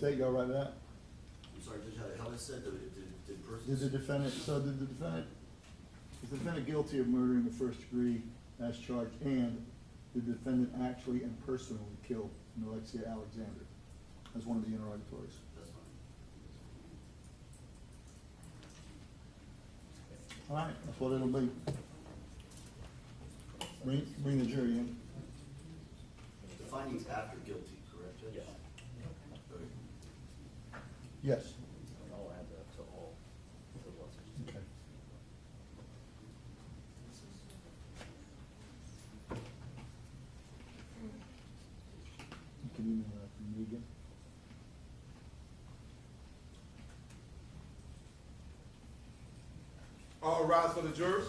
Say, you all right with that? I'm sorry, Judge, how is it that did person? Is the defendant, so did the defendant, is the defendant guilty of murder in the first degree as charged, and did the defendant actually and personally kill Nilexia Alexander? As one of the interrogatories. That's fine. All right, that's what it'll be. Bring the jury in. The findings after guilty, correct, Judge? Yes. Okay. Yes. I'll add that to all the lessons. Okay. You can email that to me again. All rise for the jurors.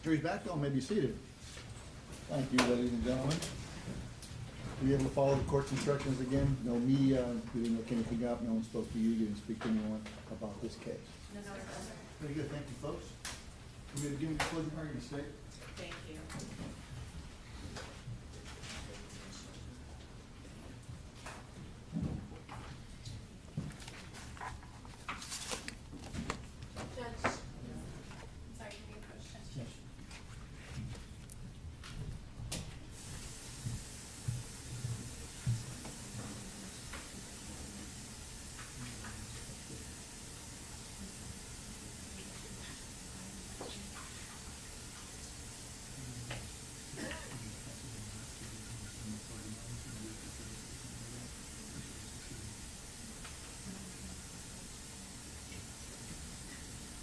Jury's back, y'all may be seated. Thank you, ladies and gentlemen. Were you able to follow the court's instructions again? No media, you didn't look anything up, no one spoke to you, you didn't speak to anyone about this case? No, sir. Very good, thank you, folks. We're going to give you the closing argument, State. Thank you. Judge, sorry, can we approach Judge?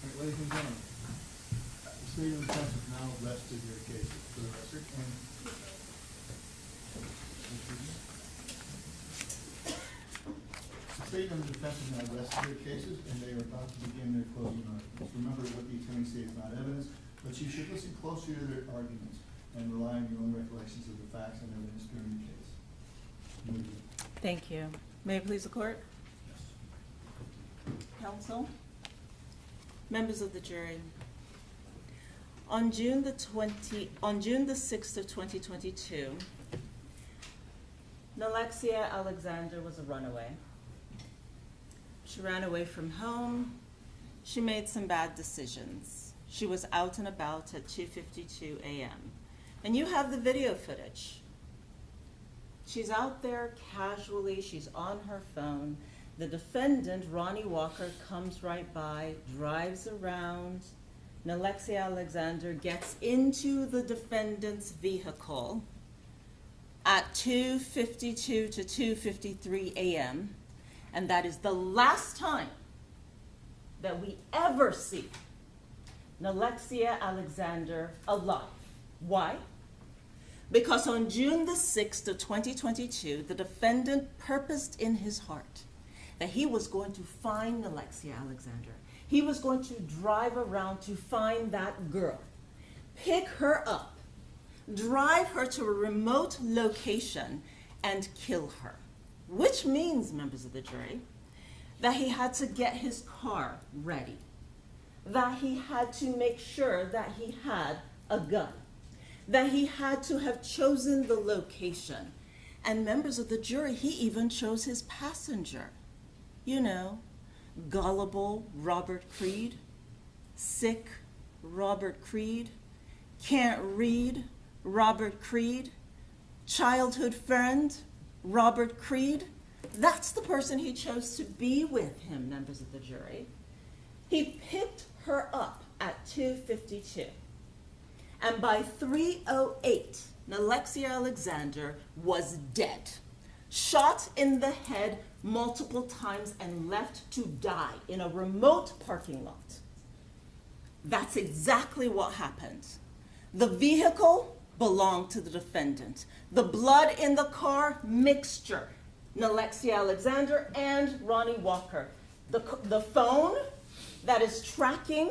All right, ladies and gentlemen, the state of defense has now rested your cases for the record, and the state of defense has now rested their cases, and they are about to begin their closing arguments. Remember, what the attorneys say is not evidence, but you should listen closely to their arguments and rely on your own recollections of the facts and evidence during the case. Move it. Thank you. May it please the court? Yes. Counsel? Members of the jury. On June the 6th of 2022, Nilexia Alexander was a runaway. She ran away from home. She made some bad decisions. She was out and about at 2:52 a.m. And you have the video footage. She's out there casually, she's on her phone. The defendant, Ronnie Walker, comes right by, drives around. Nilexia Alexander gets into the defendant's vehicle at 2:52 to 2:53 a.m. And that is the last time that we ever see Nilexia Alexander alive. Why? Because on June the 6th of 2022, the defendant purposed in his heart that he was going to find Nilexia Alexander. He was going to drive around to find that girl, pick her up, drive her to a remote location, and kill her. Which means, members of the jury, that he had to get his car ready, that he had to make sure that he had a gun, that he had to have chosen the location. And members of the jury, he even chose his passenger. You know, gullible Robert Creed, sick Robert Creed, can't read Robert Creed, childhood friend Robert Creed. That's the person he chose to be with him, members of the jury. He picked her up at 2:52. And by 3:08, Nilexia Alexander was dead, shot in the head multiple times and left to die in a remote parking lot. That's exactly what happened. The vehicle belonged to the defendant. The blood in the car, mixture, Nilexia Alexander and Ronnie Walker. The phone that is tracking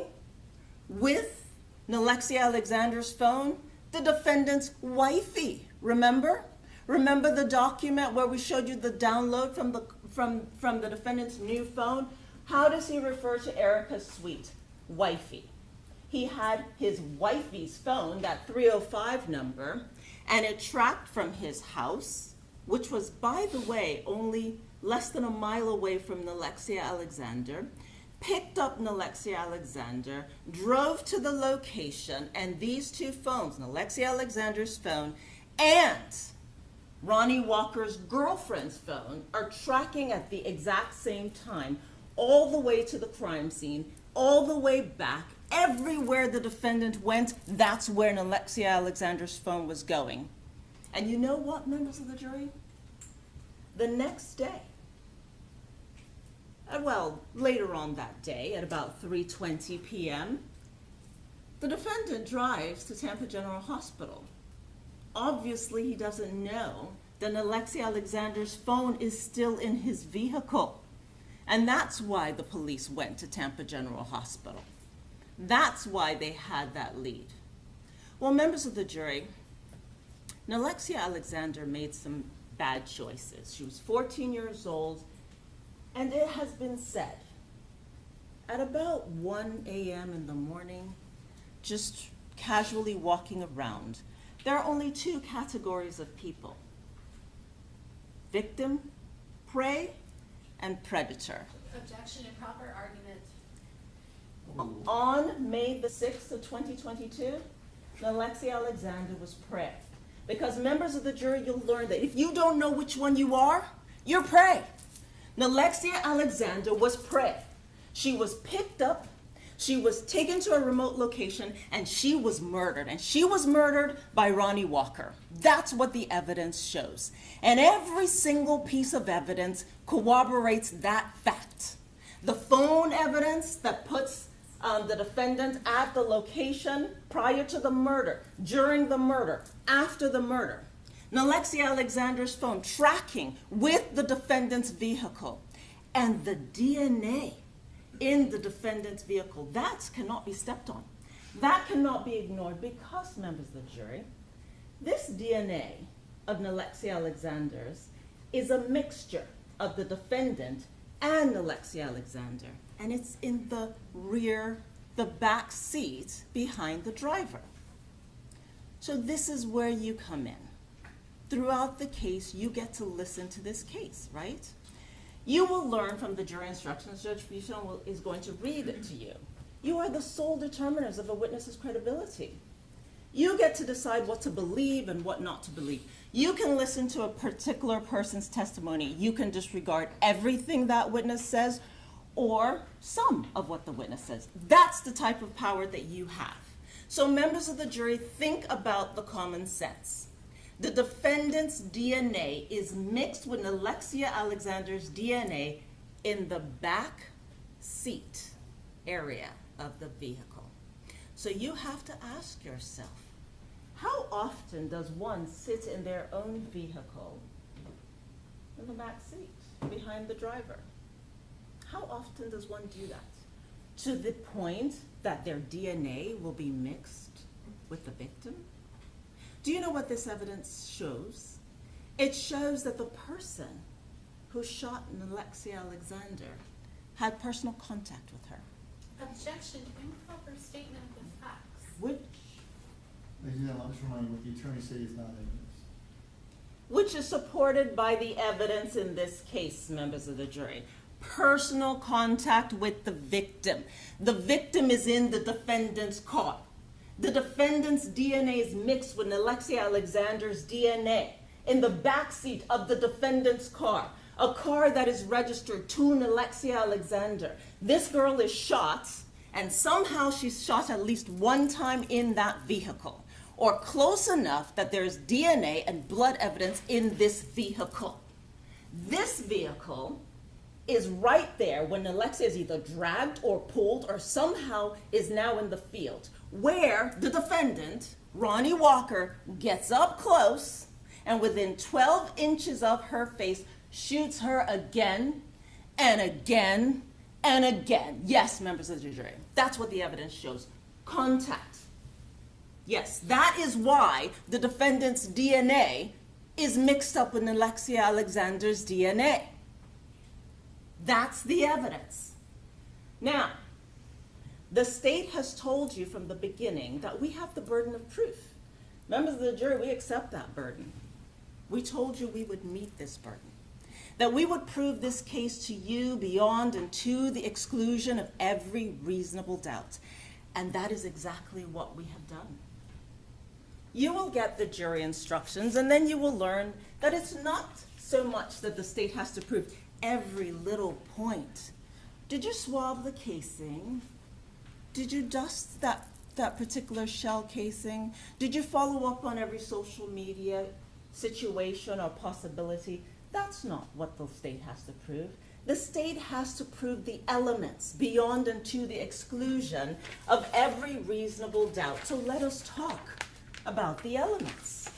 with Nilexia Alexander's phone, the defendant's wifey, remember? Remember the document where we showed you the download from the defendant's new phone? How does he refer to Erica's suite? Wifey. He had his wifey's phone, that 305 number, and it tracked from his house, which was, by the way, only less than a mile away from Nilexia Alexander, picked up Nilexia Alexander, drove to the location, and these two phones, Nilexia Alexander's phone and Ronnie Walker's girlfriend's phone, are tracking at the exact same time, all the way to the crime scene, all the way back. Everywhere the defendant went, that's where Nilexia Alexander's phone was going. And you know what, members of the jury? The next day, later on that day, at about 3:20 p.m., the defendant drives to Tampa General Hospital. Obviously, he doesn't know that Nilexia Alexander's phone is still in his vehicle. And that's why the police went to Tampa General Hospital. That's why they had that lead. Well, members of the jury, Nilexia Alexander made some bad choices. She was 14 years old, and it has been said, at about 1 a.m. in the morning, just casually walking around, there are only two categories of people: victim, prey, and predator. Objection, improper argument. On May the 6th of 2022, Nilexia Alexander was prey. Because members of the jury, you'll learn that if you don't know which one you are, you're prey. Nilexia Alexander was prey. She was picked up, she was taken to a remote location, and she was murdered. And she was murdered by Ronnie Walker. That's what the evidence shows. And every single piece of evidence corroborates that fact. The phone evidence that puts the defendant at the location prior to the murder, during the murder, after the murder. Nilexia Alexander's phone tracking with the defendant's vehicle, and the DNA in the defendant's vehicle. That cannot be stepped on. That cannot be ignored because, members of the jury, this DNA of Nilexia Alexander's is a mixture of the defendant and Nilexia Alexander. And it's in the rear, the back seat behind the driver. So this is where you come in. Throughout the case, you get to listen to this case, right? You will learn from the jury instructions. Judge Fichon is going to read it to you. You are the sole determiners of a witness's credibility. You get to decide what to believe and what not to believe. You can listen to a particular person's testimony. You can disregard everything that witness says or some of what the witness says. That's the type of power that you have. So members of the jury, think about the common sense. The defendant's DNA is mixed with Nilexia Alexander's DNA in the back seat area of the vehicle. So you have to ask yourself, how often does one sit in their own vehicle in the back seat behind the driver? How often does one do that? To the point that their DNA will be mixed with the victim? Do you know what this evidence shows? It shows that the person who shot Nilexia Alexander had personal contact with her. Objection, improper statement of the facts. Which Ladies and gentlemen, I'll just remind you what the attorney said is not evidence. which is supported by the evidence in this case, members of the jury. Personal contact with the victim. The victim is in the defendant's car. The defendant's DNA is mixed with Nilexia Alexander's DNA in the backseat of the defendant's car, a car that is registered to Nilexia Alexander. This girl is shot, and somehow she's shot at least one time in that vehicle, or close enough that there's DNA and blood evidence in this vehicle. This vehicle is right there when Nilexia is either dragged or pulled or somehow is now in the field, where the defendant, Ronnie Walker, gets up close and within 12 inches of her face shoots her again and again and again. Yes, members of the jury, that's what the evidence shows. Contact. Yes, that is why the defendant's DNA is mixed up with Nilexia Alexander's DNA. That's the evidence. Now, the state has told you from the beginning that we have the burden of proof. Members of the jury, we accept that burden. We told you we would meet this burden, that we would prove this case to you beyond and to the exclusion of every reasonable doubt. And that is exactly what we have done. You will get the jury instructions, and then you will learn that it's not so much that the state has to prove every little point. Did you swab the casing? Did you dust that particular shell casing? Did you follow up on every social media situation or possibility? That's not what the state has to prove. The state has to prove the elements beyond and to the exclusion of every reasonable doubt. So let us talk about the elements.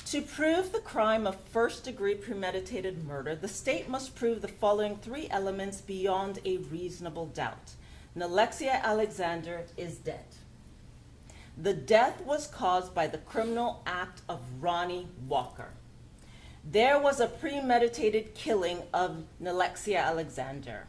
To prove the crime of first-degree premeditated murder, the state must prove the following three elements beyond a reasonable doubt. Nilexia Alexander is dead. The death was caused by the criminal act of Ronnie Walker. There was a premeditated killing of Nilexia Alexander.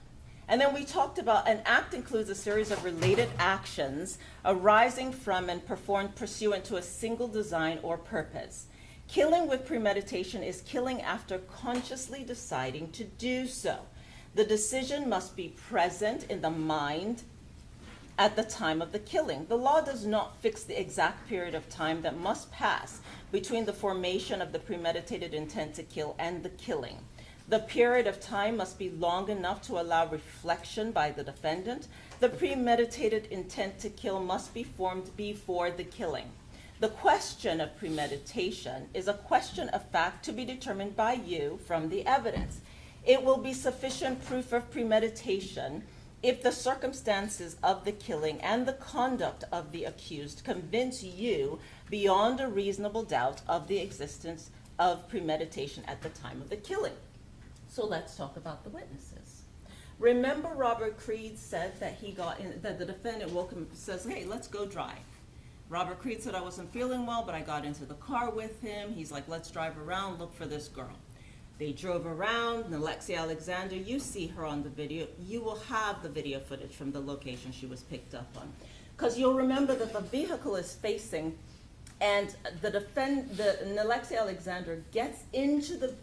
And then we talked about an act includes a series of related actions arising from and performed pursuant to a single design or purpose. Killing with premeditation is killing after consciously deciding to do so. The decision must be present in the mind at the time of the killing. The law does not fix the exact period of time that must pass between the formation of the premeditated intent to kill and the killing. The period of time must be long enough to allow reflection by the defendant. The premeditated intent to kill must be formed before the killing. The question of premeditation is a question of fact to be determined by you from the evidence. It will be sufficient proof of premeditation if the circumstances of the killing and the conduct of the accused convince you beyond a reasonable doubt of the existence of premeditation at the time of the killing. So let's talk about the witnesses. Remember, Robert Creed said that that the defendant woke him, says, "Hey, let's go drive." Robert Creed said, "I wasn't feeling well, but I got into the car with him." He's like, "Let's drive around, look for this girl." They drove around. Nilexia Alexander, you see her on the video. You will have the video footage from the location she was picked up on. Because you'll remember that the vehicle is facing, and the Nilexia Alexander gets into the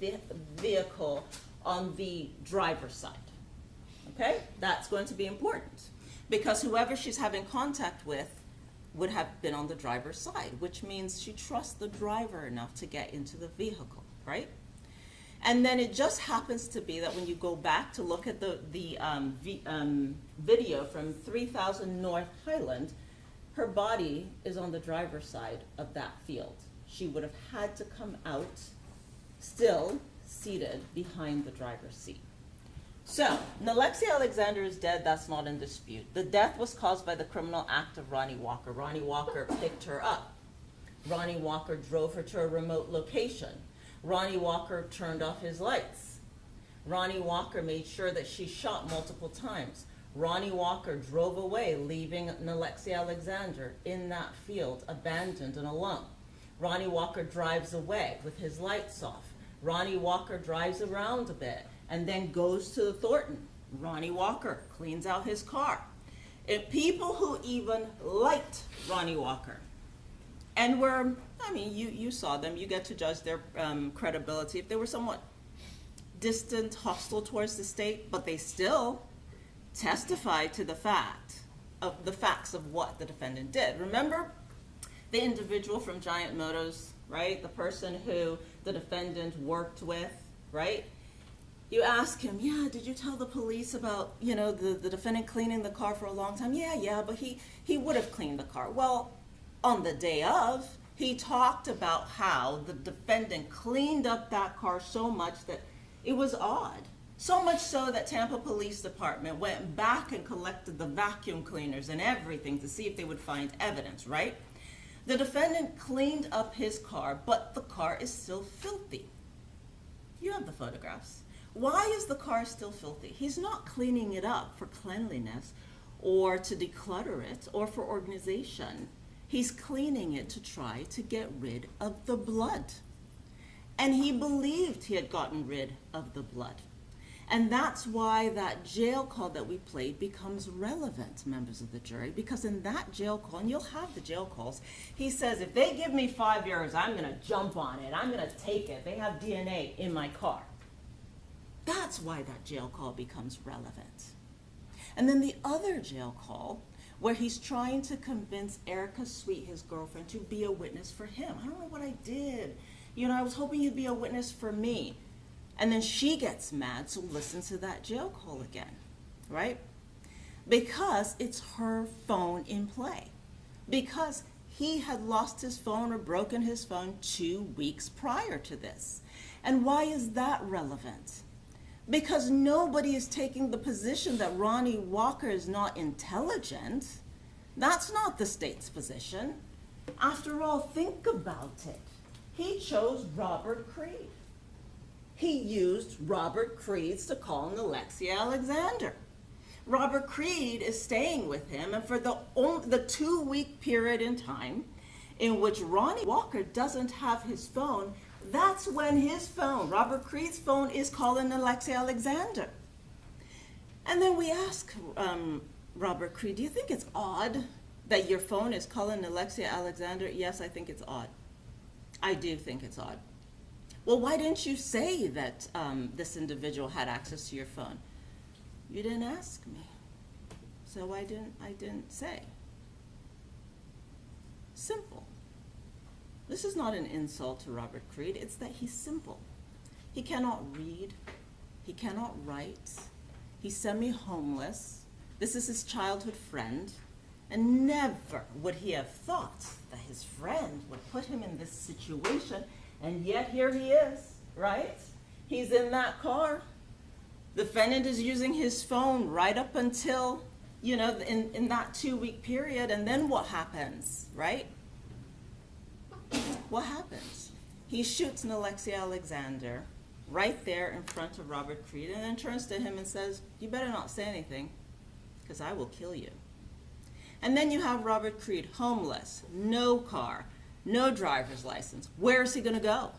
vehicle on the driver's side. Okay? That's going to be important. Because whoever she's having contact with would have been on the driver's side, which means she trusts the driver enough to get into the vehicle, right? And then it just happens to be that when you go back to look at the video from 3000 North Highland, her body is on the driver's side of that field. She would have had to come out still seated behind the driver's seat. So, Nilexia Alexander is dead, that's not in dispute. The death was caused by the criminal act of Ronnie Walker. Ronnie Walker picked her up. Ronnie Walker drove her to a remote location. Ronnie Walker turned off his lights. Ronnie Walker made sure that she shot multiple times. Ronnie Walker drove away, leaving Nilexia Alexander in that field, abandoned and alone. Ronnie Walker drives away with his lights off. Ronnie Walker drives around a bit and then goes to the Thornton. Ronnie Walker cleans out his car. If people who even liked Ronnie Walker and were, you saw them, you get to judge their credibility. If they were somewhat distant, hostile towards the state, but they still testified to the facts of what the defendant did. Remember the individual from Giant Motors, right? The person who the defendant worked with, right? You ask him, yeah, did you tell the police about, the defendant cleaning the car for a long time? Yeah, but he would have cleaned the car. Well, on the day of, he talked about how the defendant cleaned up that car so much that it was odd So much so that Tampa Police Department went back and collected the vacuum cleaners and everything to see if they would find evidence, right? The defendant cleaned up his car, but the car is still filthy. You have the photographs. Why is the car still filthy? He's not cleaning it up for cleanliness or to declutter it or for organization. He's cleaning it to try to get rid of the blood. And he believed he had gotten rid of the blood. And that's why that jail call that we played becomes relevant, members of the jury, because in that jail call, and you'll have the jail calls, he says, if they give me 5 years, I'm gonna jump on it, I'm gonna take it. They have DNA in my car. That's why that jail call becomes relevant. And then the other jail call, where he's trying to convince Erica Sweet, his girlfriend, to be a witness for him. I don't know what I did. I was hoping you'd be a witness for me. And then she gets mad, so listen to that jail call again, right? Because it's her phone in play. Because he had lost his phone or broken his phone 2 weeks prior to this. And why is that relevant? Because nobody is taking the position that Ronnie Walker is not intelligent. That's not the state's position. After all, think about it. He chose Robert Creed. He used Robert Creed's to call Nilexia Alexander. Robert Creed is staying with him, and for the 2-week period in time in which Ronnie Walker doesn't have his phone, that's when his phone, Robert Creed's phone, is calling Nilexia Alexander. And then we ask Robert Creed, do you think it's odd that your phone is calling Nilexia Alexander? Yes, I think it's odd. I do think it's odd. Well, why didn't you say that this individual had access to your phone? You didn't ask me, so I didn't say. Simple. This is not an insult to Robert Creed, it's that he's simple. He cannot read, he cannot write, he's semi-homeless, this is his childhood friend, and never would he have thought that his friend would put him in this situation, and yet here he is, right? He's in that car. The defendant is using his phone right up until, in that 2-week period, and then what happens, right? What happens? He shoots Nilexia Alexander right there in front of Robert Creed and then turns to him and says, you better not say anything, because I will kill you. And then you have Robert Creed, homeless, no car, no driver's license. Where is he going to go?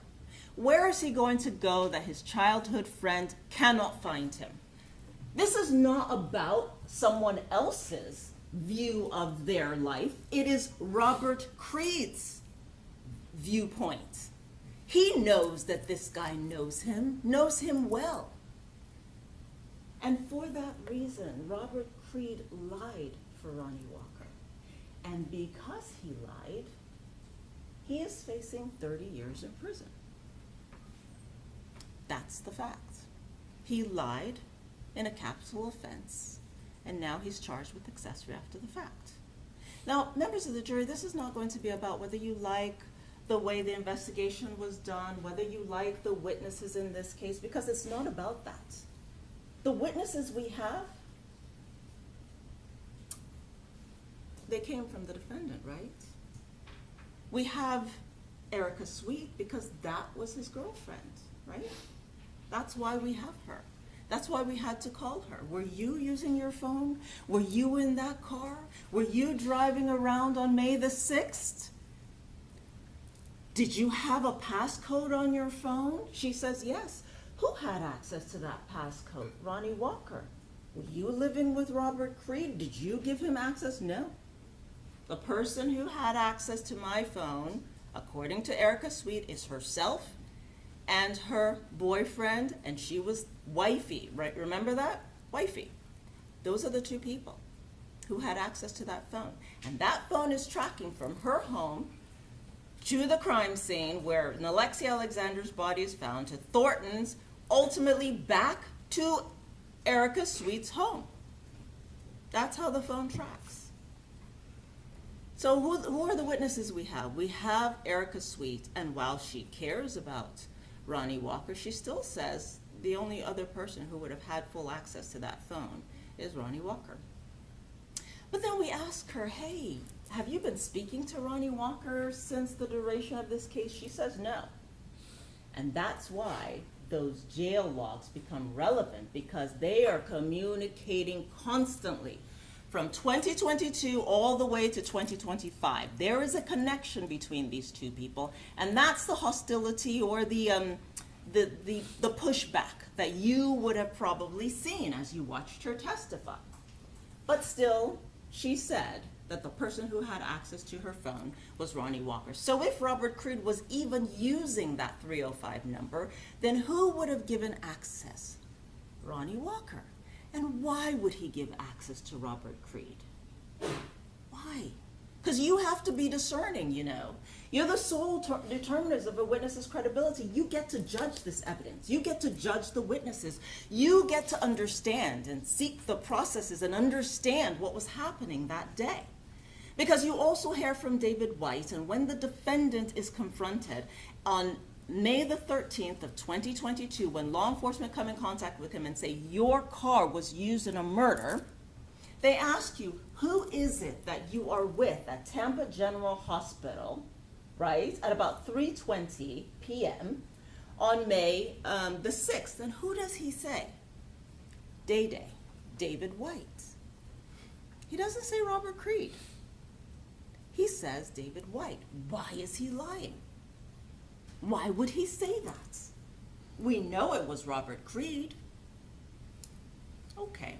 Where is he going to go that his childhood friend cannot find him? This is not about someone else's view of their life. It is Robert Creed's viewpoint. He knows that this guy knows him well. And for that reason, Robert Creed lied for Ronnie Walker. And because he lied, he is facing 30 years in prison. That's the fact. He lied in a capital offense, and now he's charged with accessory after the fact. Now, members of the jury, this is not going to be about whether you like the way the investigation was done, whether you like the witnesses in this case, because it's not about that. The witnesses we have, they came from the defendant, right? We have Erica Sweet because that was his girlfriend, right? That's why we have her. That's why we had to call her. Were you using your phone? Were you in that car? Were you driving around on May the 6th? Did you have a passcode on your phone? She says yes. Who had access to that passcode? Ronnie Walker. Were you living with Robert Creed? Did you give him access? No. The person who had access to my phone, according to Erica Sweet, is herself and her boyfriend, and she was wifey, right? Remember that? Wifey. Those are the two people who had access to that phone. And that phone is tracking from her home to the crime scene where Nilexia Alexander's body is found, to Thornton's, ultimately back to Erica Sweet's home. That's how the phone tracks. So who are the witnesses we have? We have Erica Sweet, and while she cares about Ronnie Walker, she still says the only other person who would have had full access to that phone is Ronnie Walker. But then we ask her, hey, have you been speaking to Ronnie Walker since the duration of this case? She says no. And that's why those jail logs become relevant, because they are communicating constantly from 2022 all the way to 2025. There is a connection between these two people, and that's the hostility or the pushback that you would have probably seen as you watched her testify. But still, she said that the person who had access to her phone was Ronnie Walker. So if Robert Creed was even using that 305 number, then who would have given access? Ronnie Walker. And why would he give access to Robert Creed? Why? Because you have to be discerning, you know. You're the sole determiners of a witness's credibility. You get to judge this evidence. You get to judge the witnesses. You get to understand and seek the processes and understand what was happening that day. Because you also hear from David White, and when the defendant is confronted on May the 13th of 2022, when law enforcement come in contact with him and say, your car was used in a murder, they ask you, who is it that you are with at Tampa General Hospital, right, at about 3:20 p.m. on May the 6th? And who does he say? Day, David White. He doesn't say Robert Creed. He says David White. Why is he lying? Why would he say that? We know it was Robert Creed. Okay.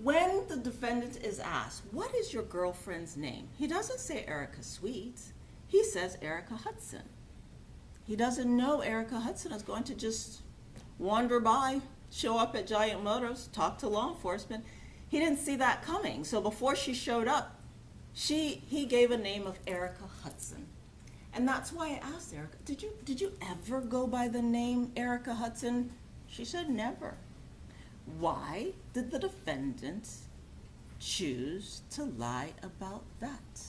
When the defendant is asked, what is your girlfriend's name? He doesn't say Erica Sweet. He says Erica Hudson. He doesn't know Erica Hudson is going to just wander by, show up at Giant Motors, talk to law enforcement. He didn't see that coming. So before she showed up, he gave a name of Erica Hudson. And that's why I asked Erica, did you ever go by the name Erica Hudson? She said never. Why did the defendant choose to lie about that?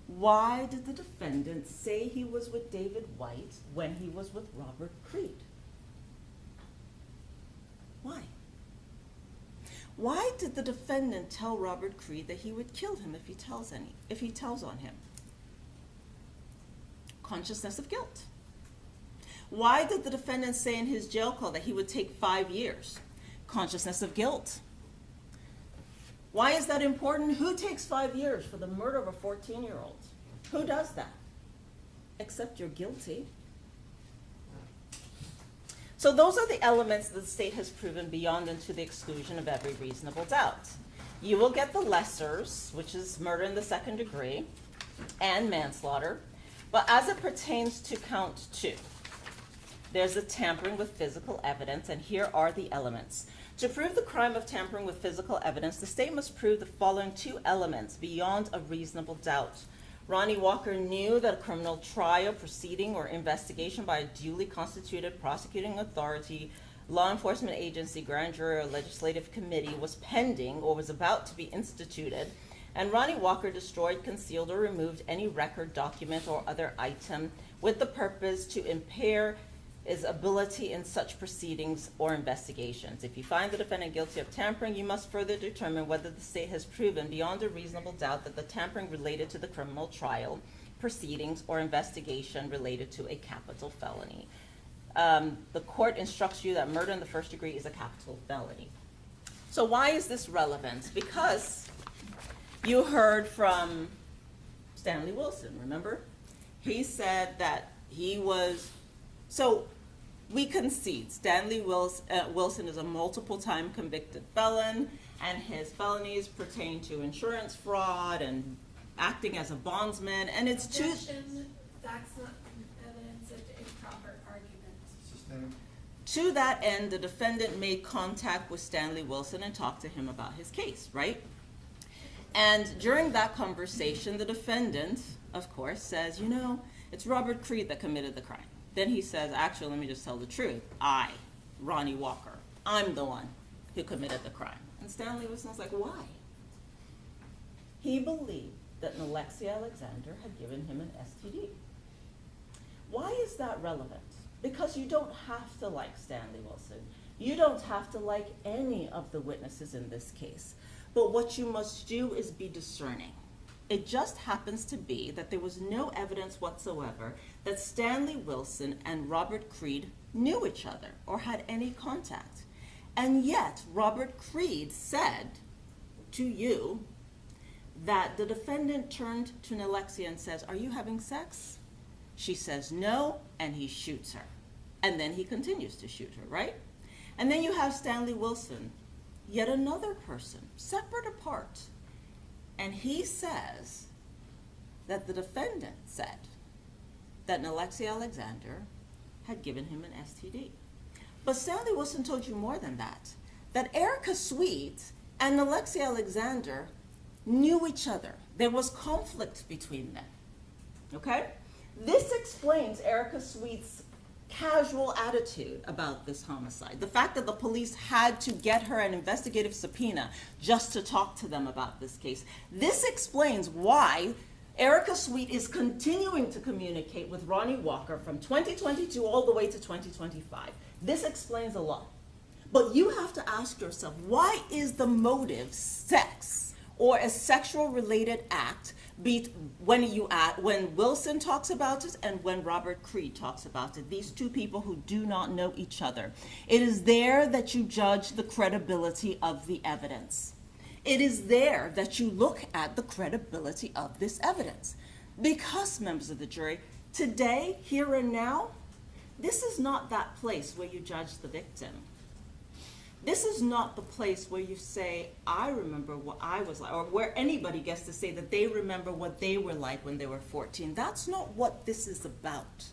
Why did the defendant say he was with David White when he was with Robert Creed? Why? Why did the defendant tell Robert Creed that he would kill him if he tells on him? Consciousness of guilt. Why did the defendant say in his jail call that he would take 5 years? Consciousness of guilt. Why is that important? Who takes 5 years for the murder of a 14-year-old? Who does that? Except you're guilty. So those are the elements that the state has proven beyond and to the exclusion of every reasonable doubt. You will get the lessers, which is murder in the second degree and manslaughter. But as it pertains to count 2, there's a tampering with physical evidence, and here are the elements. To prove the crime of tampering with physical evidence, the state must prove the following 2 elements beyond a reasonable doubt. Ronnie Walker knew that a criminal trial, proceeding, or investigation by a duly constituted prosecuting authority, law enforcement agency, grand jury, or legislative committee was pending or was about to be instituted, and Ronnie Walker destroyed, concealed, or removed any record, document, or other item with the purpose to impair his ability in such proceedings or investigations. If you find the defendant guilty of tampering, you must further determine whether the state has proven beyond a reasonable doubt that the tampering related to the criminal trial, proceedings, or investigation related to a capital felony. The court instructs you that murder in the first degree is a capital felony. So why is this relevant? Because you heard from Stanley Wilson, remember? He said that he was, so we concede Stanley Wilson is a multiple-time convicted felon, and his felonies pertain to insurance fraud and acting as a bondsman, and it's two. Objection, that's not evidence of improper argument. Sustained. To that end, the defendant made contact with Stanley Wilson and talked to him about his case, right? And during that conversation, the defendant, of course, says, you know, it's Robert Creed that committed the crime. Then he says, actually, let me just tell the truth. I, Ronnie Walker, I'm the one who committed the crime. And Stanley Wilson's like, why? He believed that Nilexia Alexander had given him an STD. Why is that relevant? because you don't have to like Stanley Wilson. You don't have to like any of the witnesses in this case. But what you must do is be discerning. It just happens to be that there was no evidence whatsoever that Stanley Wilson and Robert Creed knew each other or had any contact. And yet, Robert Creed said to you that the defendant turned to Nilexia and says, "Are you having sex?" She says no, and he shoots her. And then he continues to shoot her, right? And then you have Stanley Wilson, yet another person, separate apart. And he says that the defendant said that Nilexia Alexander had given him an STD. But Stanley Wilson told you more than that Erica Sweet and Nilexia Alexander knew each other. There was conflict between them, okay? This explains Erica Sweet's casual attitude about this homicide. The fact that the police had to get her an investigative subpoena just to talk to them about this case. This explains why Erica Sweet is continuing to communicate with Ronnie Walker from 2022 all the way to 2025. This explains a lot. But you have to ask yourself, why is the motive sex or a sexual related act when Wilson talks about it and when Robert Creed talks about it? These two people who do not know each other. It is there that you judge the credibility of the evidence. It is there that you look at the credibility of this evidence. Because, members of the jury, today, here and now, this is not that place where you judge the victim. This is not the place where you say, I remember what I was like, or where anybody gets to say that they remember what they were like when they were 14. That's not what this is about.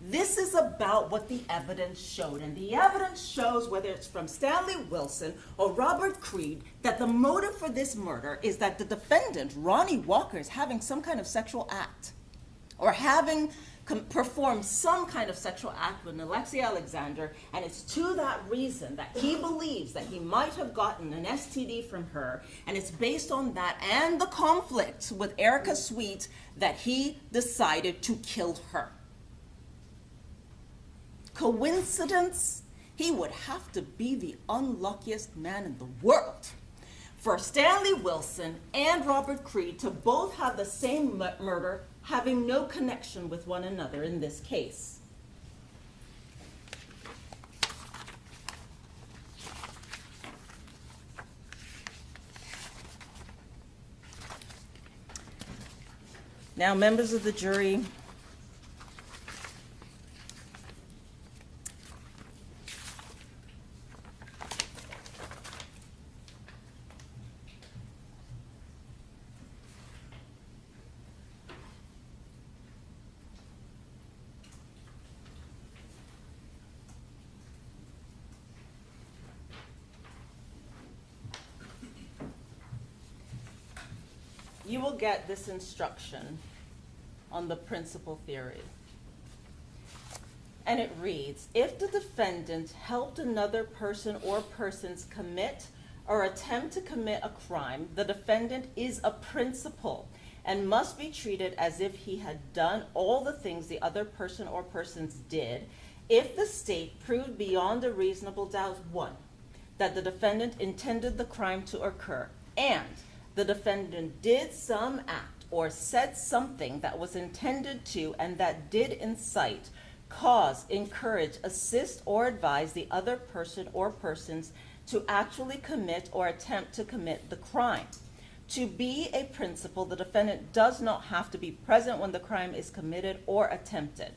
This is about what the evidence showed. And the evidence shows, whether it's from Stanley Wilson or Robert Creed, that the motive for this murder is that the defendant, Ronnie Walker, is having some kind of sexual act or having performed some kind of sexual act with Nilexia Alexander, and it's to that reason that he believes that he might have gotten an STD from her, and it's based on that and the conflict with Erica Sweet that he decided to kill her. Coincidence? He would have to be the unluckiest man in the world for Stanley Wilson and Robert Creed to both have the same murder, having no connection with one another in this case. Now, members of the jury, you will get this instruction on the principal theory. And it reads, if the defendant helped another person or persons commit or attempt to commit a crime, the defendant is a principal and must be treated as if he had done all the things the other person or persons did, if the state proved beyond a reasonable doubt, 1, that the defendant intended the crime to occur, and the defendant did some act or said something that was intended to and that did incite, cause, encourage, assist, or advise the other person or persons to actually commit or attempt to commit the crime. To be a principal, the defendant does not have to be present when the crime is committed or attempted.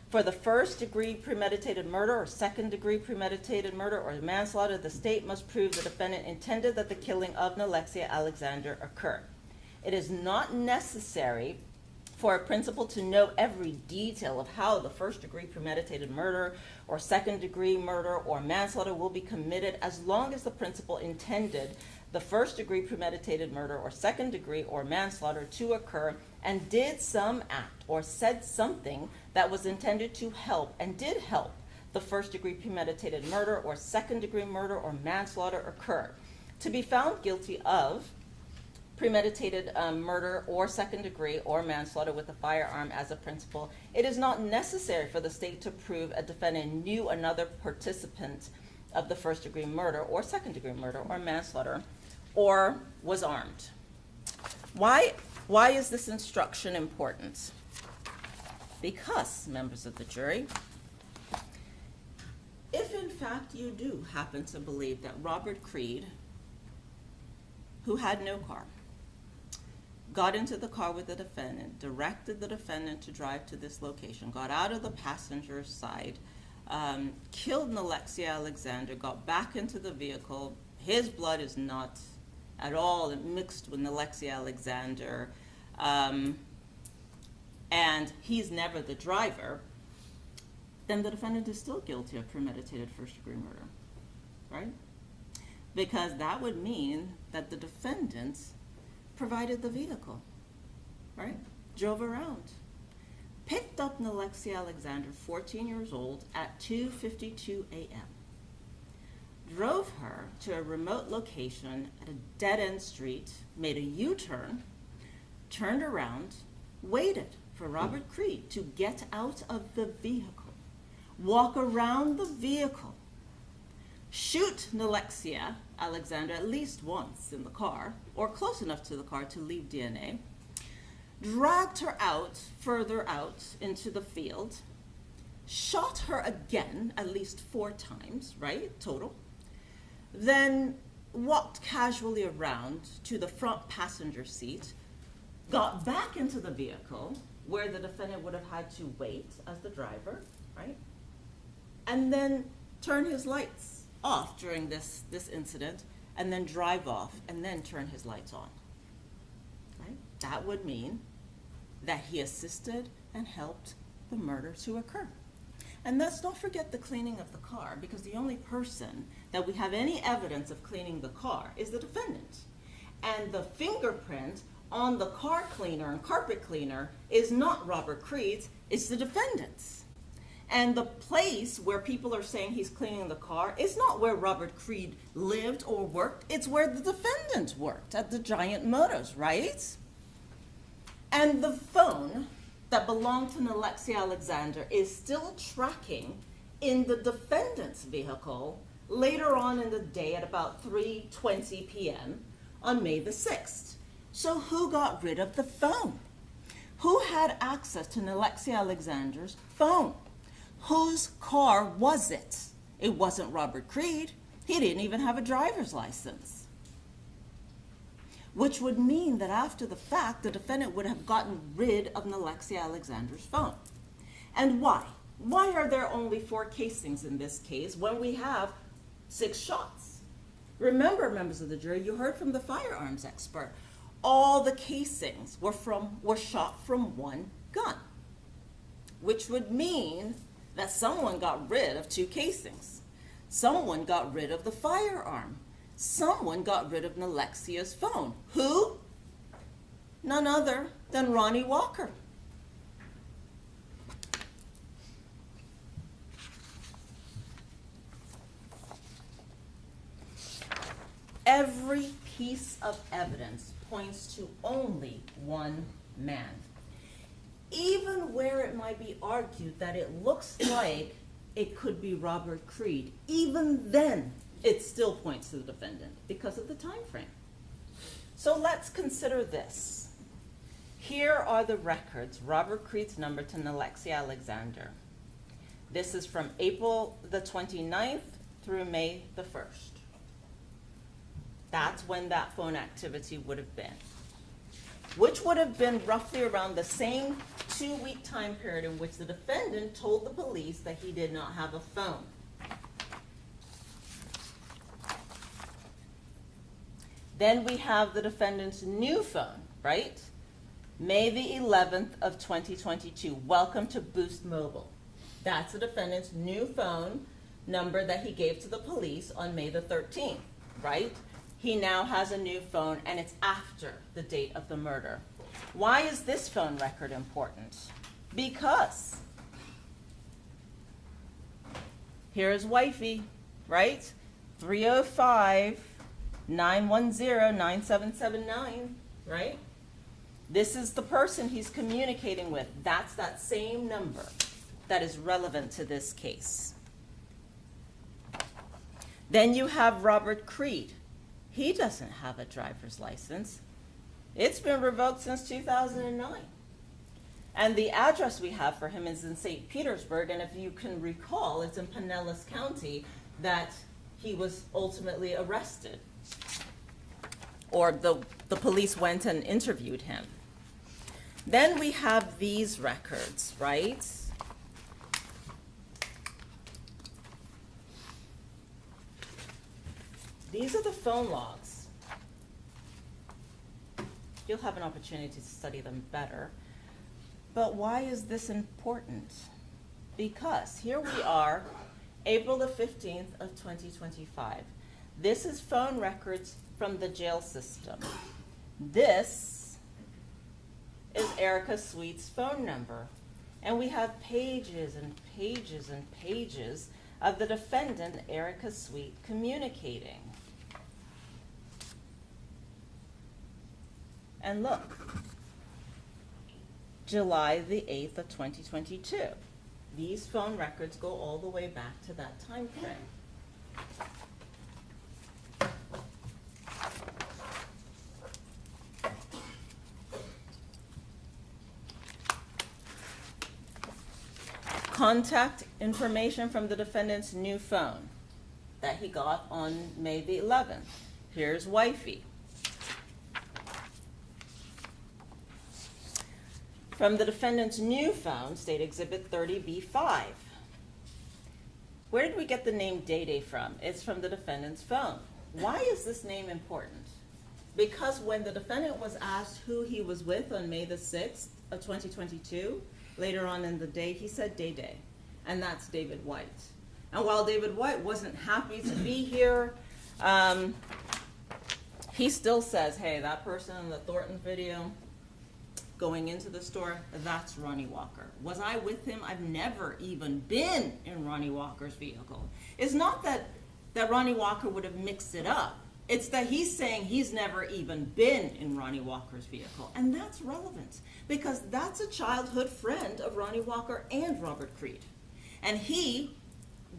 For the first-degree premeditated murder or second-degree premeditated murder or manslaughter, the state must prove the defendant intended that the killing of Nilexia Alexander occur. It is not necessary for a principal to know every detail of how the first-degree premeditated murder or second-degree murder or manslaughter will be committed, as long as the principal intended the first-degree premeditated murder or second-degree or manslaughter to occur and did some act or said something that was intended to help and did help the first-degree premeditated murder or second-degree murder or manslaughter occur. To be found guilty of premeditated murder or second degree or manslaughter with a firearm as a principle, it is not necessary for the state to prove a defendant knew another participant of the first degree murder or second degree murder or manslaughter or was armed. Why is this instruction important? Because, members of the jury, if in fact you do happen to believe that Robert Creed, who had no car, got into the car with the defendant, directed the defendant to drive to this location, got out of the passenger's side, killed Nilexia Alexander, got back into the vehicle, his blood is not at all mixed with Nilexia Alexander, and he's never the driver, then the defendant is still guilty of premeditated first-degree murder, right? Because that would mean that the defendant provided the vehicle, right? Drove around, picked up Nilexia Alexander, 14 years old, at 2:52 a.m., drove her to a remote location at a dead-end street, made a U-turn, turned around, waited for Robert Creed to get out of the vehicle, walk around the vehicle, shoot Nilexia Alexander at least once in the car, or close enough to the car to leave DNA, dragged her out, further out into the field, shot her again at least 4 times, right, total, then walked casually around to the front passenger seat, got back into the vehicle where the defendant would have had to wait as the driver, right? And then turn his lights off during this incident, and then drive off, and then turn his lights on, right? That would mean that he assisted and helped the murder to occur. And let's not forget the cleaning of the car, because the only person that we have any evidence of cleaning the car is the defendant. And the fingerprint on the car cleaner and carpet cleaner is not Robert Creed's, it's the defendant's. And the place where people are saying he's cleaning the car is not where Robert Creed lived or worked, it's where the defendant worked, at the Giant Motors, right? And the phone that belonged to Nilexia Alexander is still tracking in the defendant's vehicle later on in the day at about 3:20 p.m. on May the 6th. So who got rid of the phone? Who had access to Nilexia Alexander's phone? Whose car was it? It wasn't Robert Creed. He didn't even have a driver's license. Which would mean that after the fact, the defendant would have gotten rid of Nilexia Alexander's phone. And why? Why are there only 4 casings in this case when we have 6 shots? Remember, members of the jury, you heard from the firearms expert, all the casings were shot from one gun, which would mean that someone got rid of 2 casings. Someone got rid of the firearm. Someone got rid of Nilexia's phone. Who? None other than Ronnie Walker. Every piece of evidence points to only one man. Even where it might be argued that it looks like it could be Robert Creed, even then it still points to the defendant because of the time frame. So let's consider this. Here are the records, Robert Creed's number to Nilexia Alexander. This is from April the 29th through May the 1st. That's when that phone activity would have been, which would have been roughly around the same 2-week time period in which the defendant told the police that he did not have a phone. Then we have the defendant's new phone, right? May the 11th of 2022, welcome to Boost Mobile. That's the defendant's new phone number that he gave to the police on May the 13th, right? He now has a new phone, and it's after the date of the murder. Why is this phone record important? Because here's wifey, right? 305-910-9779. right? This is the person he's communicating with. That's that same number that is relevant to this case. Then you have Robert Creed. He doesn't have a driver's license. It's been revoked since 2009. And the address we have for him is in St. Petersburg, and if you can recall, it's in Pinellas County that he was ultimately arrested. Or the police went and interviewed him. Then we have these records, right? These are the phone logs. You'll have an opportunity to study them better. But why is this important? Because here we are, April the 15th of 2025. This is phone records from the jail system. This is Erica Sweet's phone number. And we have pages and pages and pages of the defendant, Erica Sweet, communicating. And look, July the 8th of 2022. These phone records go all the way back to that time frame. Contact information from the defendant's new phone that he got on May the 11th. Here's wifey. From the defendant's new phone, State Exhibit 30B5. Where did we get the name Day Day from? It's from the defendant's phone. Why is this name important? Because when the defendant was asked who he was with on May the 6th of 2022, later on in the day, he said Day Day, and that's David White. And while David White wasn't happy to be here, he still says, hey, that person in the Thornton video going into the store, that's Ronnie Walker. Was I with him? I've never even been in Ronnie Walker's vehicle. It's not that Ronnie Walker would have mixed it up. It's that he's saying he's never even been in Ronnie Walker's vehicle. And that's relevant because that's a childhood friend of Ronnie Walker and Robert Creed. And he,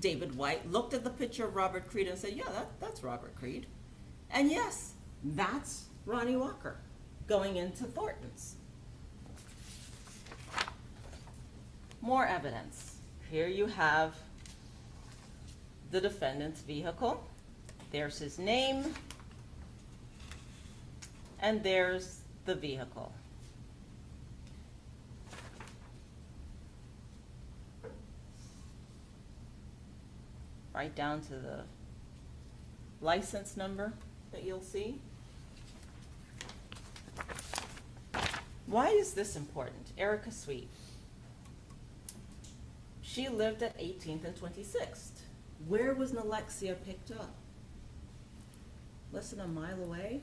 David White, looked at the picture of Robert Creed and said, yeah, that's Robert Creed. And yes, that's Ronnie Walker going into Thornton's. More evidence. Here you have the defendant's vehicle. There's his name, and there's the vehicle. Right down to the license number that you'll see. Why is this important? Erica Sweet. She lived at 18th and 26th. Where was Nilexia picked up? Less than a mile away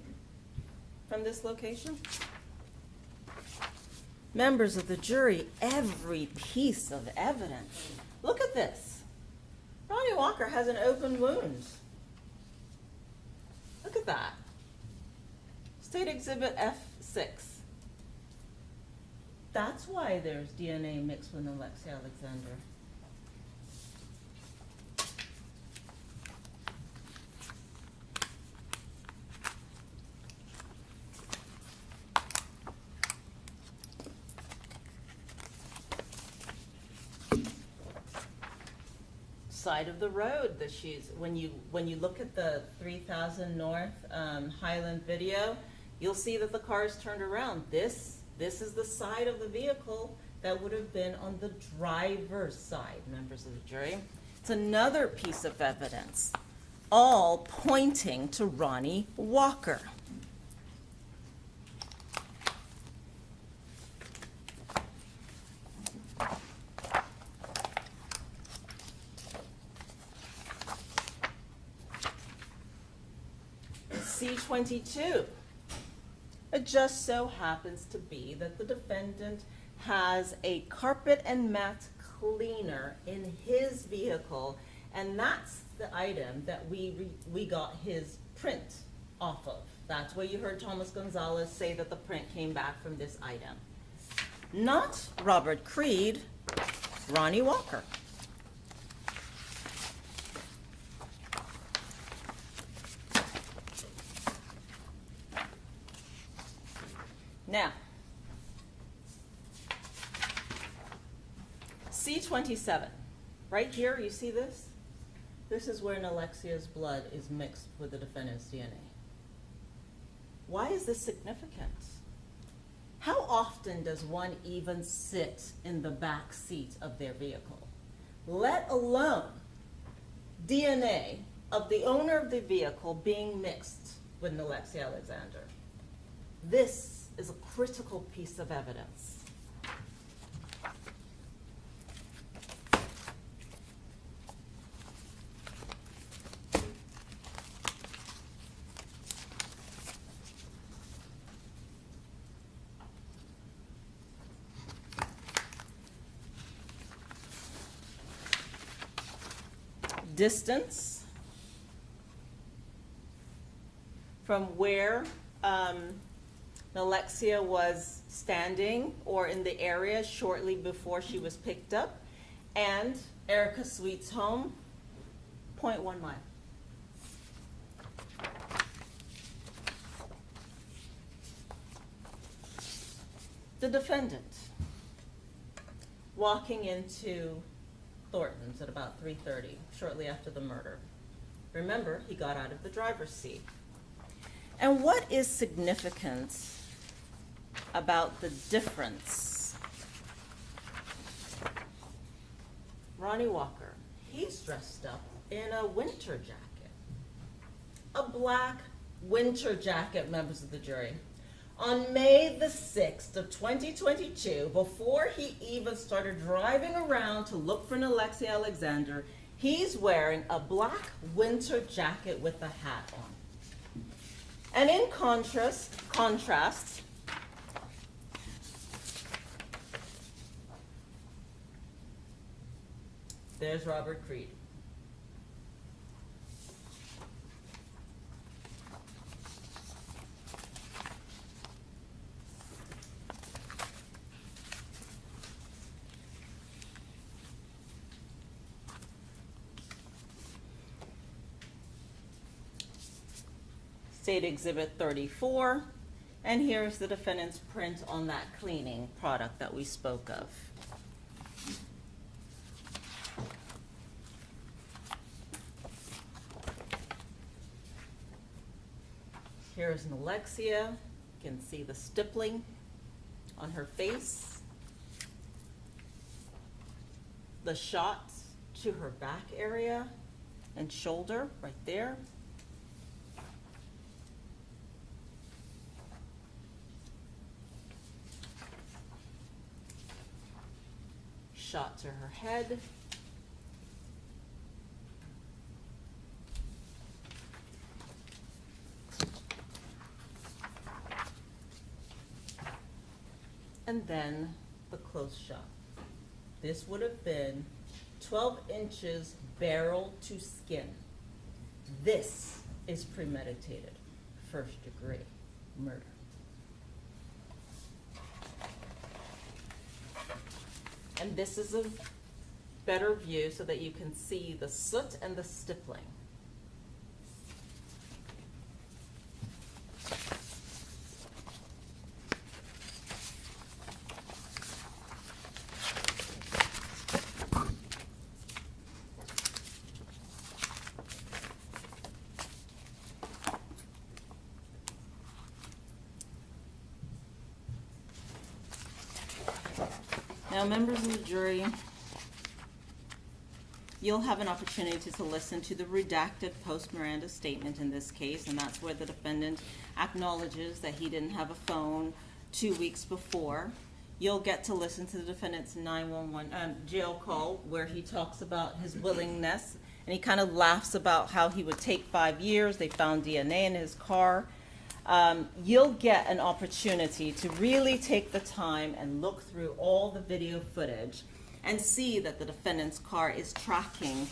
from this location? Members of the jury, every piece of evidence. Look at this. Ronnie Walker has an open wound. Look at that. State Exhibit F6. That's why there's DNA mixed with Nilexia Alexander. Side of the road that she's, when you look at the 3000 North Highland video, you'll see that the car is turned around. This is the side of the vehicle that would have been on the driver's side, members of the jury. It's another piece of evidence, all pointing to Ronnie Walker. C-22. It just so happens to be that the defendant has a carpet and mat cleaner in his vehicle, and that's the item that we got his print off of. That's where you heard Thomas Gonzalez say that the print came back from this item. Not Robert Creed, Ronnie Walker. Now, C27, right here, you see this? This is where Nilexia's blood is mixed with the defendant's DNA. Why is this significant? How often does one even sit in the back seat of their vehicle, let alone DNA of the owner of the vehicle being mixed with Nilexia Alexander? This is a critical piece of evidence. Distance from where Nilexia was standing or in the area shortly before she was picked up, and Erica Sweet's home, 0.1 mile. The defendant walking into Thornton's at about 3:30, shortly after the murder. Remember, he got out of the driver's seat. And what is significant about the difference? Ronnie Walker, he's dressed up in a winter jacket. A black winter jacket, members of the jury. On May the 6th of 2022, before he even started driving around to look for Nilexia Alexander, he's wearing a black winter jacket with a hat on. And in contrast, there's Robert Creed. State Exhibit 34, and here's the defendant's print on that cleaning product that we spoke of. Here's Nilexia. You can see the stippling on her face, the shot to her back area and shoulder right there. Shot to her head. And then the close shot. This would have been 12 inches barrel to skin. This is premeditated, first-degree murder. And this is a better view so that you can see the soot and the stippling. Now, members of the jury, you'll have an opportunity to listen to the redacted post-Miranda statement in this case, and that's where the defendant acknowledges that he didn't have a phone 2 weeks before. You'll get to listen to the defendant's 911 jail call where he talks about his willingness, and he kind of laughs about how he would take 5 years. They found DNA in his car. You'll get an opportunity to really take the time and look through all the video footage and see that the defendant's car is tracking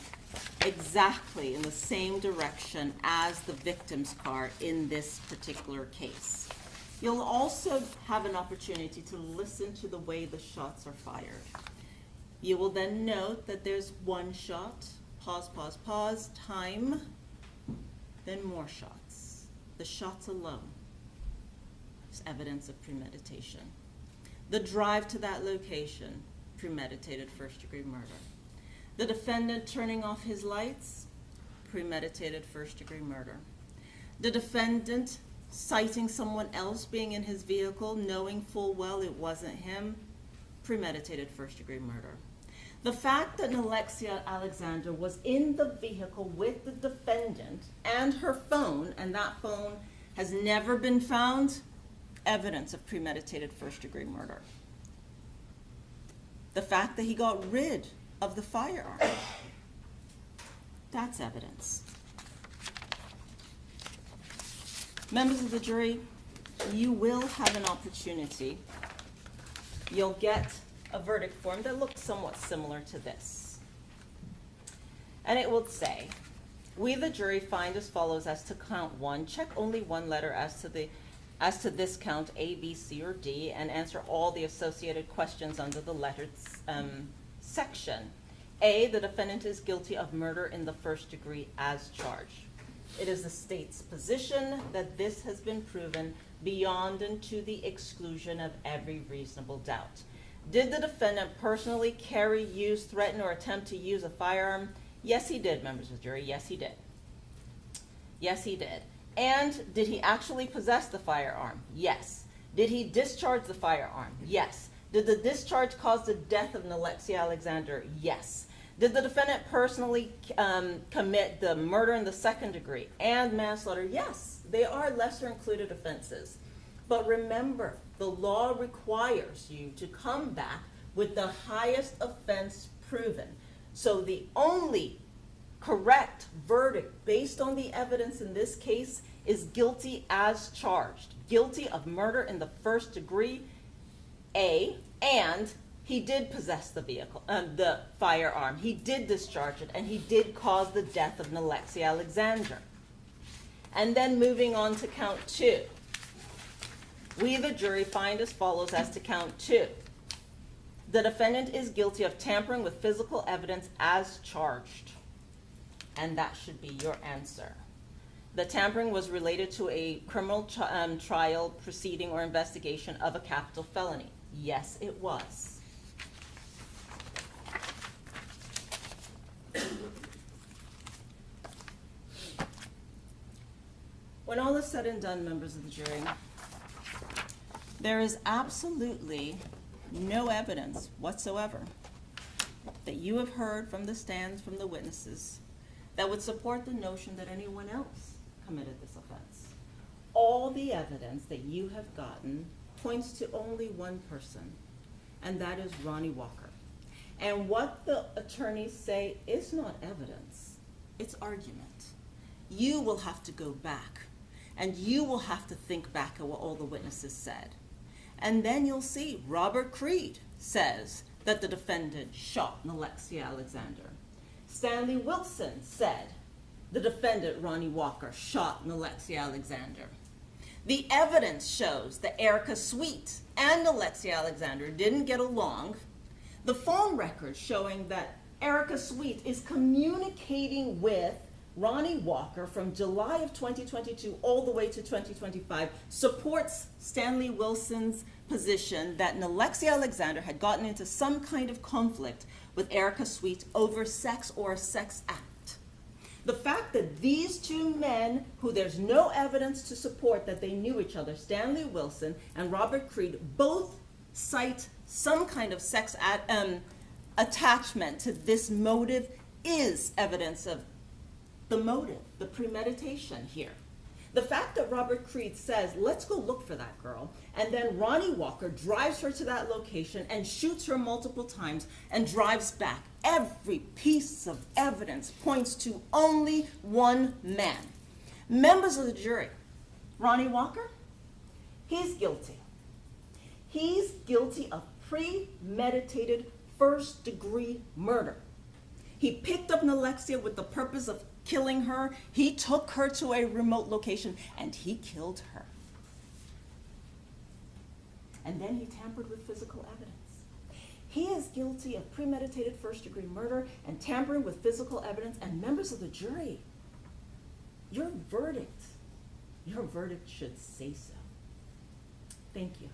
exactly in the same direction as the victim's car in this particular case. You'll also have an opportunity to listen to the way the shots are fired. You will then note that there's one shot, pause, pause, pause, time, then more shots. The shots alone is evidence of premeditation. The drive to that location, premeditated first-degree murder. The defendant turning off his lights, premeditated first-degree murder. The defendant citing someone else being in his vehicle, knowing full well it wasn't him, premeditated first-degree murder. The fact that Nilexia Alexander was in the vehicle with the defendant and her phone, and that phone has never been found, evidence of premeditated first-degree murder. The fact that he got rid of the firearm, that's evidence. Members of the jury, you will have an opportunity. You'll get a verdict form that looks somewhat similar to this. And it will say, we the jury find as follows as to count 1, check only one letter as to this count A, B, C, or D, and answer all the associated questions under the letters section. A, the defendant is guilty of murder in the first degree as charged. It is the state's position that this has been proven beyond and to the exclusion of every reasonable doubt. Did the defendant personally carry, use, threaten, or attempt to use a firearm? Yes, he did, members of the jury. Yes, he did. Yes, he did. And did he actually possess the firearm? Yes. Did he discharge the firearm? Yes. Did the discharge cause the death of Nilexia Alexander? Yes. Did the defendant personally commit the murder in the second degree and manslaughter? Yes. They are lesser included offenses. But remember, the law requires you to come back with the highest offense proven. So the only correct verdict based on the evidence in this case is guilty as charged. Guilty of murder in the first degree, A, and he did possess the vehicle, the firearm. He did discharge it, and he did cause the death of Nilexia Alexander. And then moving on to count 2. We, the jury, find as follows as to count 2. The defendant is guilty of tampering with physical evidence as charged. And that should be your answer. The tampering was related to a criminal trial, proceeding, or investigation of a capital felony. Yes, it was. When all is said and done, members of the jury, there is absolutely no evidence whatsoever that you have heard from the stands from the witnesses that would support the notion that anyone else committed this offense. All the evidence that you have gotten points to only one person, and that is Ronnie Walker. And what the attorneys say is not evidence, it's argument. You will have to go back, and you will have to think back at what all the witnesses said. And then you'll see Robert Creed says that the defendant shot Nilexia Alexander. Stanley Wilson said the defendant, Ronnie Walker, shot Nilexia Alexander. The evidence shows that Erica Sweet and Nilexia Alexander didn't get along. The phone records showing that Erica Sweet is communicating with Ronnie Walker from July of 2022 all the way to 2025 supports Stanley Wilson's position that Nilexia Alexander had gotten into some kind of conflict with Erica Sweet over sex or a sex act. The fact that these two men, who there's no evidence to support that they knew each other, Stanley Wilson and Robert Creed, both cite some kind of sex attachment to this motive is evidence of the motive, the premeditation here. The fact that Robert Creed says, let's go look for that girl, and then Ronnie Walker drives her to that location and shoots her multiple times and drives back. Every piece of evidence points to only one man. Members of the jury, Ronnie Walker, he's guilty. He's guilty of premeditated first-degree murder. He picked up Nilexia with the purpose of killing her. He took her to a remote location and he killed her. And then he tampered with physical evidence. He is guilty of premeditated first-degree murder and tampering with physical evidence. And members of the jury, your verdict should say so. Thank you.